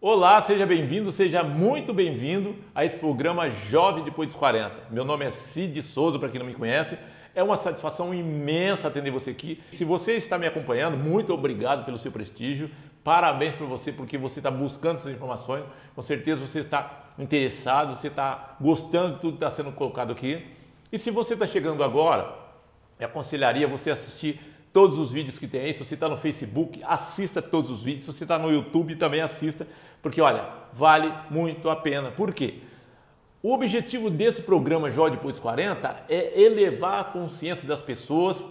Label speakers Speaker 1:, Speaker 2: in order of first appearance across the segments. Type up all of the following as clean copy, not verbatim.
Speaker 1: Olá, seja bem-vindo, seja muito bem-vindo a esse programa Jovem Depois dos 40. Meu nome é Cid Souza, para quem não me conhece. É uma satisfação imensa atender você aqui. Se você está me acompanhando, muito obrigado pelo seu prestígio. Parabéns para você porque você está buscando essas informações. Com certeza você está interessado, você está gostando de tudo que está sendo colocado aqui. E se você está chegando agora, eu aconselharia você assistir todos os vídeos que tem aí. Se você está no Facebook, assista todos os vídeos. Se você está no YouTube, também assista. Porque, olha, vale muito a pena. Por quê? O objetivo desse programa Jovem Depois dos 40 é elevar a consciência das pessoas,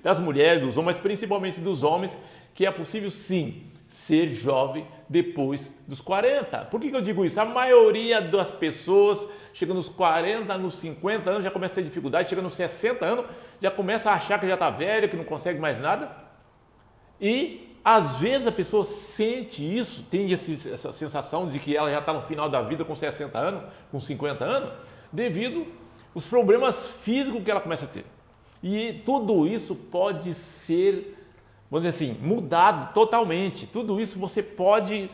Speaker 1: das mulheres, dos homens, mas principalmente dos homens, que é possível sim ser jovem depois dos 40. Por que eu digo isso? A maioria das pessoas chega nos 40, nos 50 anos, já começa a ter dificuldade, chega nos 60 anos, já começa a achar que já está velho, que não consegue mais nada. E às vezes a pessoa sente isso, tem essa sensação de que ela já está no final da vida com 60 anos, com 50 anos, devido aos problemas físicos que ela começa a ter. E tudo isso pode ser, vamos dizer assim, mudado totalmente. Tudo isso você pode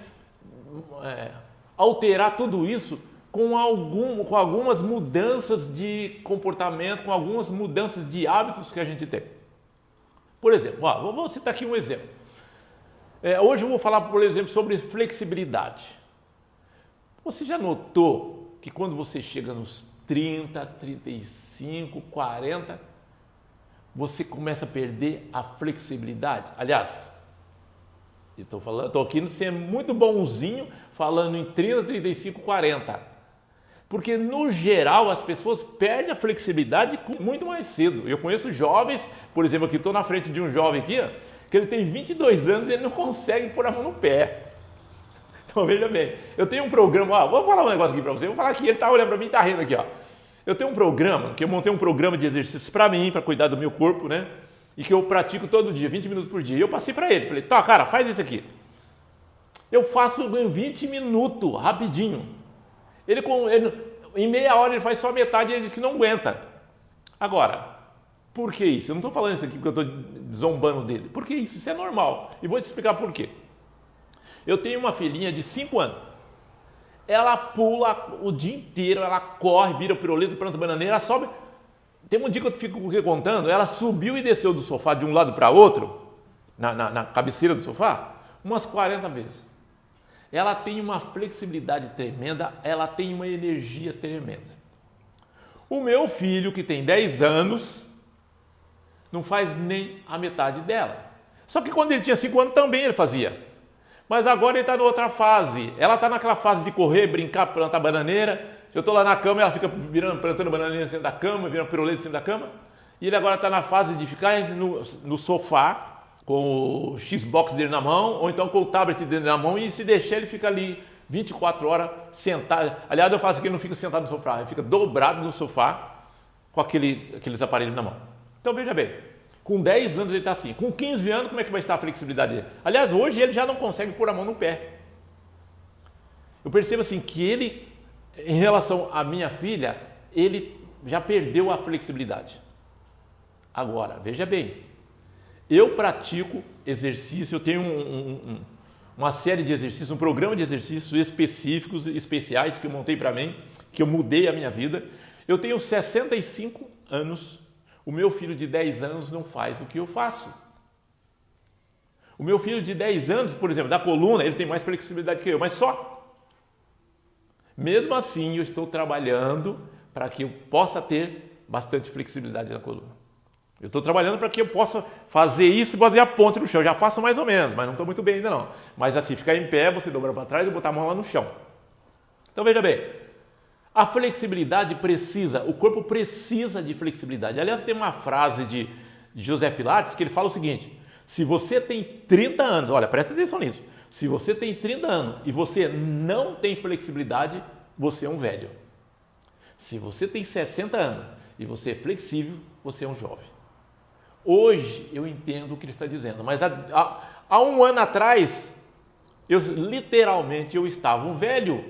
Speaker 1: alterar tudo isso com algumas mudanças de comportamento, com algumas mudanças de hábitos que a gente tem. Por exemplo, vou citar aqui um exemplo. Hoje eu vou falar, por exemplo, sobre flexibilidade. Você já notou que quando você chega nos 30, 35, 40, você começa a perder a flexibilidade? Aliás, estou aqui sendo muito bonzinho falando em 30, 35, 40. Porque no geral as pessoas perdem a flexibilidade muito mais cedo. Eu conheço jovens, por exemplo, aqui estou na frente de um jovem aqui, que ele tem 22 anos e ele não consegue pôr a mão no pé. Então veja bem, eu tenho um programa, vou falar um negócio aqui para você, vou falar aqui, ele está olhando para mim e está rindo aqui. Eu tenho um programa, que eu montei um programa de exercícios para mim, para cuidar do meu corpo, né? E que eu pratico todo dia, 20 minutos por dia. E eu passei para ele, falei, tá, cara, faz isso aqui. Eu faço em 20 minutos, rapidinho. Ele, em meia hora ele faz só metade e ele diz que não aguenta. Agora, por que isso? Eu não estou falando isso aqui porque eu estou zombando dele. Por que isso? Isso é normal. E vou te explicar por quê. Eu tenho uma filhinha de 5 anos. Ela pula o dia inteiro, ela corre, vira pirulito, planta bananeira, ela sobe. Tem um dia que eu fico contando, ela subiu e desceu do sofá de um lado para outro, na cabeceira do sofá, umas 40 vezes. Ela tem uma flexibilidade tremenda, ela tem uma energia tremenda. O meu filho, que tem 10 anos, não faz nem a metade dela. Só que quando ele tinha 5 anos também ele fazia. Mas agora ele está em outra fase. Ela está naquela fase de correr, brincar, plantar bananeira. Eu estou lá na cama, ela fica plantando bananeira em cima da cama, virando pirulito em cima da cama. E ele agora está na fase de ficar no sofá, com o Xbox dele na mão, ou então com o tablet dele na mão, e se deixar ele fica ali 24 horas sentado. Aliás, eu faço que ele não fica sentado no sofá, ele fica dobrado no sofá com aqueles aparelhos na mão. Então veja bem, com 10 anos ele está assim, com 15 anos como é que vai estar a flexibilidade dele? Aliás, hoje ele já não consegue pôr a mão no pé. Eu percebo assim que ele, em relação à minha filha, ele já perdeu a flexibilidade. Agora, veja bem, eu pratico exercício, eu tenho uma série de exercícios, um programa de exercícios específicos, especiais que eu montei para mim, que eu mudei a minha vida. Eu tenho 65 anos, o meu filho de 10 anos não faz o que eu faço. O meu filho de 10 anos, por exemplo, da coluna, ele tem mais flexibilidade que eu, mas só. Mesmo assim, eu estou trabalhando para que eu possa ter bastante flexibilidade na coluna. Eu estou trabalhando para que eu possa fazer isso e fazer a ponte no chão. Eu já faço mais ou menos, mas não estou muito bem ainda não. Mas assim, ficar em pé, você dobrar para trás e botar a mão lá no chão. Então veja bem, a flexibilidade o corpo precisa de flexibilidade. Aliás, tem uma frase de José Pilates que ele fala o seguinte: se você tem 30 anos, olha, presta atenção nisso. Se você tem 30 anos e você não tem flexibilidade, você é um velho. Se você tem 60 anos e você é flexível, você é um jovem. Hoje eu entendo o que ele está dizendo, mas há um ano atrás, literalmente eu estava um velho.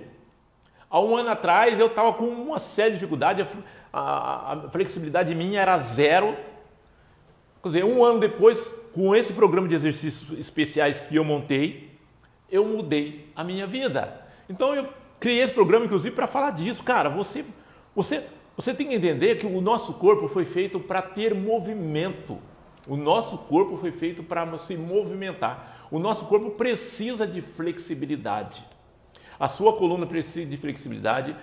Speaker 1: Há um ano atrás eu estava com uma séria dificuldade, a flexibilidade minha era zero. Quer dizer, um ano depois, com esse programa de exercícios especiais que eu montei, eu mudei a minha vida. Então eu criei esse programa, inclusive, para falar disso. Cara, você tem que entender que o nosso corpo foi feito para ter movimento. O nosso corpo foi feito para se movimentar. O nosso corpo precisa de flexibilidade. A sua coluna precisa de flexibilidade,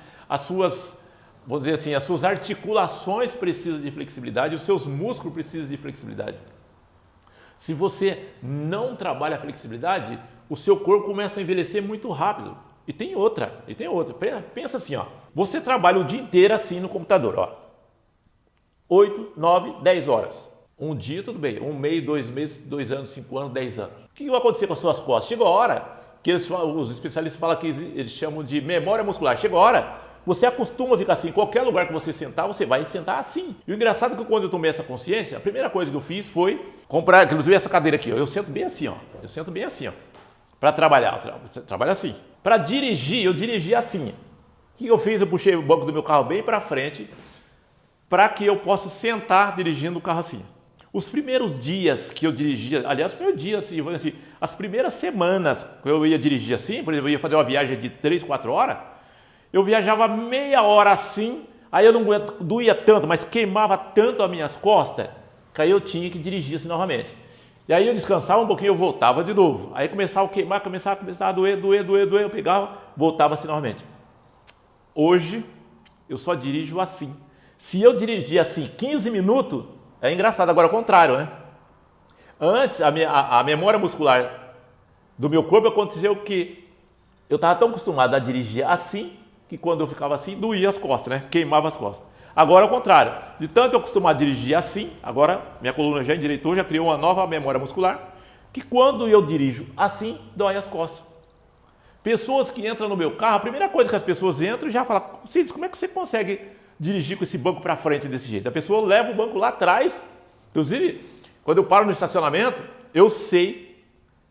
Speaker 1: vamos dizer assim, as suas articulações precisam de flexibilidade, os seus músculos precisam de flexibilidade. Se você não trabalha a flexibilidade, o seu corpo começa a envelhecer muito rápido. E tem outra. Pensa assim, ó. Você trabalha o dia inteiro assim no computador, ó. 8, 9, 10 horas. Um dia tudo bem, um mês, 2 meses, 2 anos, 5 anos, 10 anos. O que vai acontecer com as suas costas? Chega a hora, que os especialistas falam que eles chamam de memória muscular. Chega a hora, você acostuma a ficar assim. Em qualquer lugar que você sentar, você vai sentar assim. E o engraçado é que quando eu tomei essa consciência, a primeira coisa que eu fiz foi comprar, inclusive essa cadeira aqui, ó. Eu sento bem assim, ó. Para trabalhar, trabalho assim. Para dirigir, eu dirigi assim. O que eu fiz? Eu puxei o banco do meu carro bem para frente, para que eu possa sentar dirigindo o carro assim. Os primeiros dias que eu dirigia, aliás, os primeiros dias, assim, as primeiras semanas que eu ia dirigir assim, por exemplo, eu ia fazer uma viagem de 3, 4 horas, eu viajava meia hora assim, aí eu não doía tanto, mas queimava tanto as minhas costas, que aí eu tinha que dirigir assim novamente. E aí eu descansava um pouquinho, eu voltava de novo. Aí começava a queimar, começava a doer, eu pegava, voltava assim novamente. Hoje, eu só dirijo assim. Se eu dirigir assim 15 minutos, é engraçado, agora é o contrário, né? Antes, a memória muscular do meu corpo aconteceu que eu estava tão acostumado a dirigir assim, que quando eu ficava assim, doía as costas, né? Queimava as costas. Agora é o contrário, de tanto eu acostumar a dirigir assim, agora minha coluna já endireitou, já criou uma nova memória muscular, que quando eu dirijo assim, dói as costas. Pessoas que entram no meu carro, a primeira coisa que as pessoas entram já falam, Cides, como é que você consegue dirigir com esse banco para frente desse jeito? A pessoa leva o banco lá atrás, inclusive, quando eu paro no estacionamento, eu sei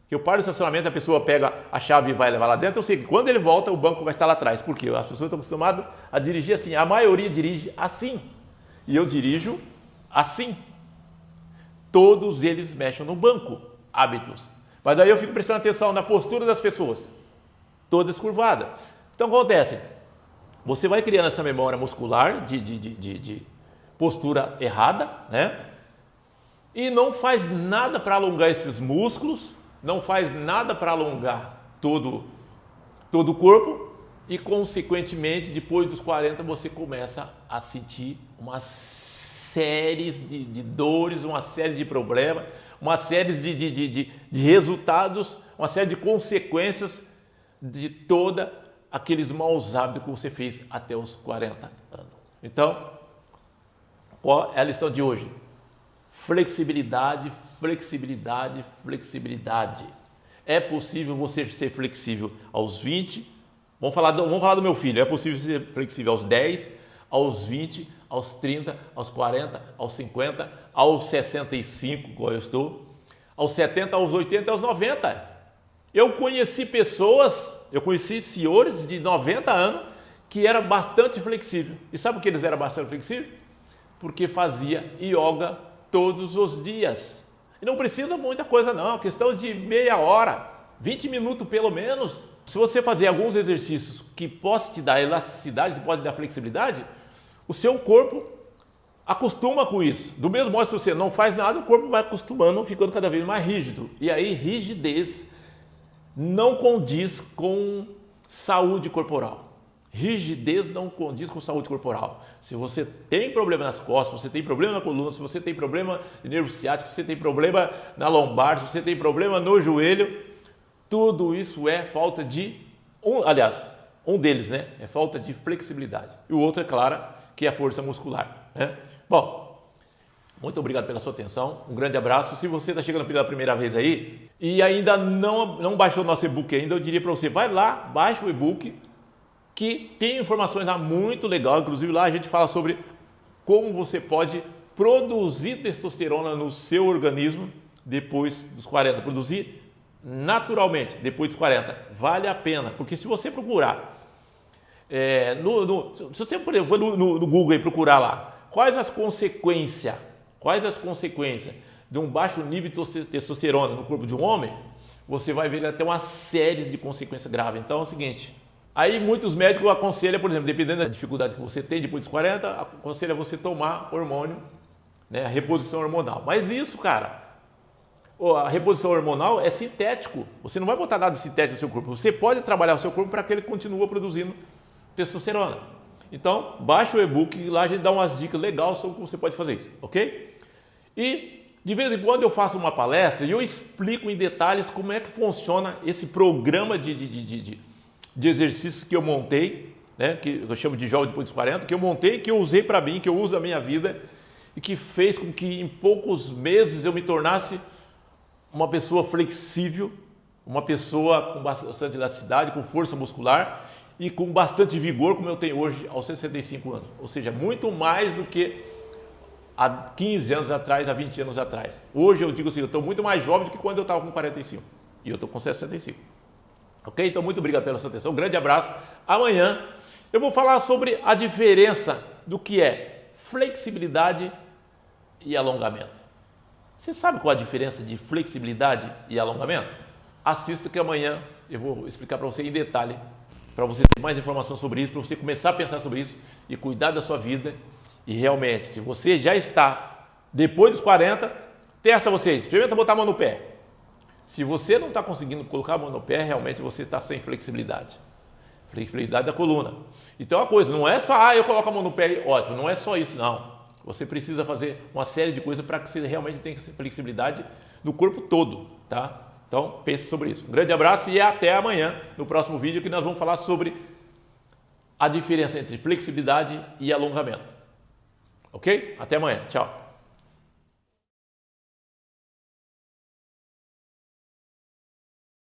Speaker 1: que eu paro no estacionamento, a pessoa pega a chave e vai levar lá dentro, eu sei que quando ele volta, o banco vai estar lá atrás. Por quê? As pessoas estão acostumadas a dirigir assim, a maioria dirige assim. E eu dirijo assim. Todos eles mexem no banco, hábitos. Mas daí eu fico prestando atenção na postura das pessoas, todas curvadas. Então acontece, você vai criando essa memória muscular de postura errada, né? E não faz nada para alongar esses músculos, não faz nada para alongar todo o corpo e, consequentemente, depois dos 40, você começa a sentir uma série de dores, uma série de problemas, uma série de resultados, uma série de consequências de todos aqueles maus hábitos que você fez até os 40 anos. Então, qual é a lição de hoje? Flexibilidade, flexibilidade, flexibilidade. É possível você ser flexível aos 20, vamos falar do meu filho, é possível ser flexível aos 10, aos 20, aos 30, aos 40, aos 50, aos 65, igual eu estou, aos 70, aos 80, aos 90. Eu conheci senhores de 90 anos que eram bastante flexíveis. E sabe por que eles eram bastante flexíveis? Porque fazia yoga todos os dias. E não precisa muita coisa não, questão de meia hora, 20 minutos pelo menos. Se você fazer alguns exercícios que possam te dar elasticidade, que podem dar flexibilidade, o seu corpo acostuma com isso. Do mesmo modo, se você não faz nada, o corpo vai acostumando, ficando cada vez mais rígido. E aí, rigidez não condiz com saúde corporal. Rigidez não condiz com saúde corporal. Se você tem problema nas costas, se você tem problema na coluna, se você tem problema de nervo ciático, se você tem problema na lombar, se você tem problema no joelho, tudo isso é falta de... um deles, né? É falta de flexibilidade. E o outro, é claro, que é a força muscular, né? Bom, muito obrigado pela sua atenção, um grande abraço. Se você está chegando pela primeira vez aí e ainda não baixou o nosso e-book ainda, eu diria para você, vai lá, baixa o e-book, que tem informações lá muito legal, inclusive lá a gente fala sobre como você pode produzir testosterona no seu organismo depois dos 40, produzir naturalmente depois dos 40, vale a pena, porque se você procurar, se você por exemplo, for no Google e procurar lá, quais as consequências de um baixo nível de testosterona no corpo de um homem, você vai ver até uma série de consequências graves. Então é o seguinte, aí muitos médicos aconselham, por exemplo, dependendo da dificuldade que você tem depois dos 40, aconselham você tomar hormônio, né, a reposição hormonal. Mas isso, cara, a reposição hormonal é sintético. Você não vai botar nada sintético no seu corpo. Você pode trabalhar o seu corpo para que ele continue produzindo testosterona. Então, baixa o e-book e lá a gente dá umas dicas legais sobre como você pode fazer isso, ok? E de vez em quando eu faço uma palestra e eu explico em detalhes como é que funciona esse programa de exercícios que eu montei, né, que eu chamo de Jovem Depois dos 40, que eu montei, que eu usei para mim, que eu uso na minha vida e que fez com que em poucos meses eu me tornasse uma pessoa flexível, uma pessoa com bastante elasticidade, com força muscular e com bastante vigor, como eu tenho hoje aos 65 anos. Ou seja, muito mais do que há 15 anos atrás, há 20 anos atrás. Hoje eu digo assim, eu estou muito mais jovem do que quando eu estava com 45 e eu estou com 65. Ok? Então, muito obrigado pela sua atenção. Um grande abraço. Amanhã eu vou falar sobre a diferença do que é flexibilidade e alongamento. Você sabe qual a diferença de flexibilidade e alongamento? Assista que amanhã eu vou explicar para você em detalhe, para você ter mais informação sobre isso, para você começar a pensar sobre isso e cuidar da sua vida. E realmente, se você já está depois dos 40, testa vocês, experimenta botar a mão no pé. Se você não está conseguindo colocar a mão no pé, realmente você está sem flexibilidade. Flexibilidade da coluna. Então a coisa não é só, eu coloco a mão no pé, ótimo, não é só isso, não. Você precisa fazer uma série de coisas para que você realmente tenha flexibilidade no corpo todo, tá? Então pense sobre isso. Um grande abraço e até amanhã no próximo vídeo que nós vamos falar sobre a diferença entre flexibilidade e alongamento. Ok? Até amanhã. Tchau.